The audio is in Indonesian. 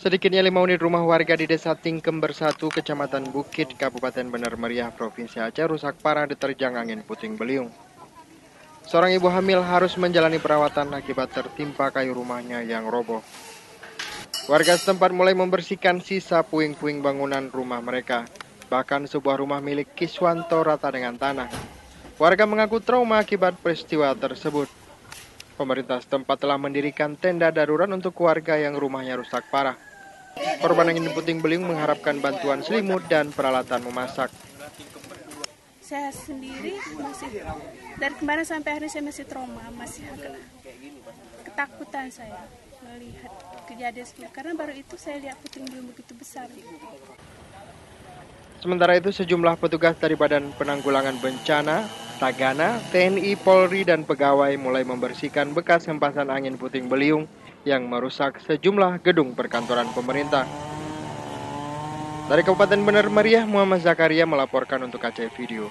Sedikitnya 5 unit rumah warga di Desa Tingkember 1, Kecamatan Bukit, Kabupaten Bener Meriah, Provinsi Aceh rusak parah diterjang angin puting beliung. Seorang ibu hamil harus menjalani perawatan akibat tertimpa kayu rumahnya yang roboh. Warga setempat mulai membersihkan sisa puing-puing bangunan rumah mereka. Bahkan sebuah rumah milik Kiswanto rata dengan tanah. Warga mengaku trauma akibat peristiwa tersebut. Pemerintah setempat telah mendirikan tenda darurat untuk warga yang rumahnya rusak parah. Korban angin puting beliung mengharapkan bantuan selimut dan peralatan memasak. Saya sendiri masih dari kemarin sampai hari ini saya masih trauma, masih agak ketakutan saya melihat kejadian seperti karena baru itu saya lihat puting beliung begitu besar. Sementara itu sejumlah petugas dari Badan Penanggulangan Bencana, Tagana, TNI, Polri, dan pegawai mulai membersihkan bekas hempasan angin puting beliung yang merusak sejumlah gedung perkantoran pemerintah. Dari Kabupaten Bener Meriah, Muhammad Zakaria melaporkan untuk Aceh Video.